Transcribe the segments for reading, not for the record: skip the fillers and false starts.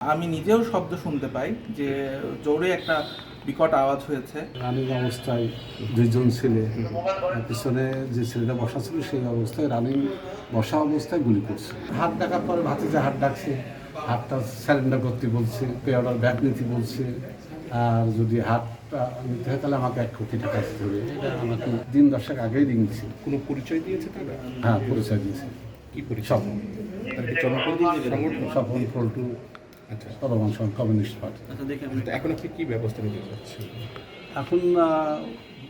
আমি নিজেও শব্দ শুনতে পাই যে জোরে একটা বিকট আওয়াজ হয়েছে। রানিং অবস্থায় দুইজন ছেলে, পিছনে যে ছেলেটা বসা ছিল সেই অবস্থায় রানিং বসা অবস্থায় গুলি করছে। হাত ডাকার পরে ভাতিজা হাত ডাকছে, হাতটা স্যারেন্ডার করতে বলছে, পে অর্ডার ব্যাক নিতে বলছে, আর যদি হাতটা নিতে হয় তাহলে আমাকে 1 কোটি টাকা দিতে হবে। এটা আমাকে দিন 10 আগেই দিয়েছিল। কোনো পরিচয় দিয়েছে তারা? হ্যাঁ, পরিচয় দিয়েছে। কি পরিচয়? স্বপন, তারা কি জনপ্রতিনিধি সংগঠন? স্বপন পল্টু, আচ্ছা, চলমান কমিউনিস্ট পার্টি। তো এখন আপনি কি ব্যবস্থা নিতে চাচ্ছেন? এখন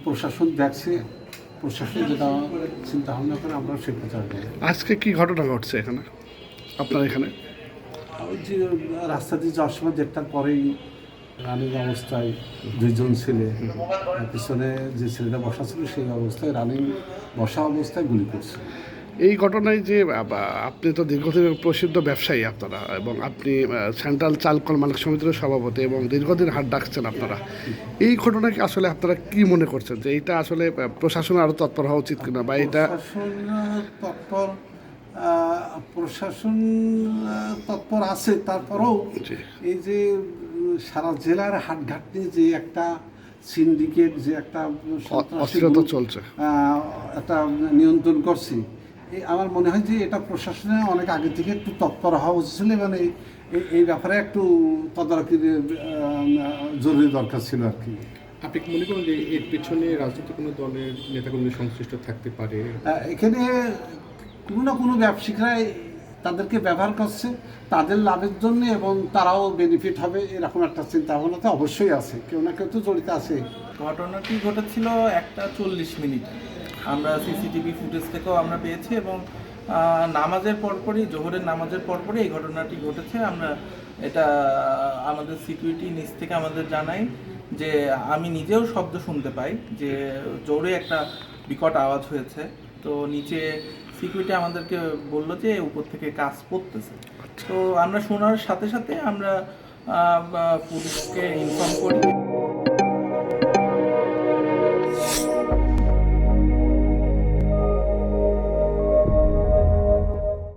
প্রশাসন দেখছে, প্রশাসন যেটা চিন্তা ভাবনা করে আমরা সে প্রচার করি। আজকে কি ঘটনা ঘটছে এখানে আপনার এখানে? ওই যে রাস্তা দিয়ে যাওয়ার সময় 1টার পরেই রানিং অবস্থায় দুইজন ছেলে, পিছনে যে ছেলেটা বসা ছিল সেই অবস্থায় রানিং বসা অবস্থায় গুলি করছে। এই ঘটনায় যে আপনি তো দীর্ঘদিনের প্রসিদ্ধ ব্যবসায়ী আপনারা, এবং আপনি সেন্ট্রাল চাল কল মালিক সমিতির সভাপতি এবং দীর্ঘদিন হাট ডাকছেন আপনারা, এই ঘটনাকে আসলে আপনারা কি মনে করছেন যে এইটা আসলে প্রশাসন আরও তৎপর হওয়া উচিত কিনা, বা এটা প্রশাসন তৎপর আছে, তারপরেও এই যে সারা জেলার হাটঘাট নিয়ে যে একটা সিন্ডিকেট, যে একটা অস্থিরতা চলছে, একটা নিয়ন্ত্রণ করছে, আমার মনে হয় যে এটা প্রশাসনে অনেক আগে থেকে একটু তৎপর হওয়া উচিত ছিল, মানে এই ব্যাপারে একটু তদারকির জরুরি দরকার ছিল আর কি। আপনি কি মনে করেন যে এর পেছনে রাজনৈতিক কোনো দলের নেতাকর্মী সংশ্লিষ্ট থাকতে পারে? এখানে কোনো না কোনো ব্যবসায়িকরাই তাদেরকে ব্যবহার করছে তাদের লাভের জন্য, এবং তারাও বেনিফিট হবে এরকম একটা চিন্তা ভাবনা তো অবশ্যই আছে, কেউ না কেউ তো জড়িত আছে। ঘটনাটি ঘটেছিল 1টা 40 মিনিটে। আমরা সিসিটিভি ফুটেজ থেকেও আমরা পেয়েছি, এবং নামাজের পরপরই, জোহরের নামাজের পরপরই এই ঘটনাটি ঘটেছে। আমরা এটা আমাদের সিকিউরিটি নিচ থেকে আমাদের জানাই যে আমি নিজেও শব্দ শুনতে পাই যে জোরে একটা বিকট আওয়াজ হয়েছে। তো নিচে সিকিউরিটি আমাদেরকে বললো যে উপর থেকে কাজ পড়তেছে। তো আমরা শোনার সাথে সাথে আমরা পুলিশকে ইনফর্ম করি।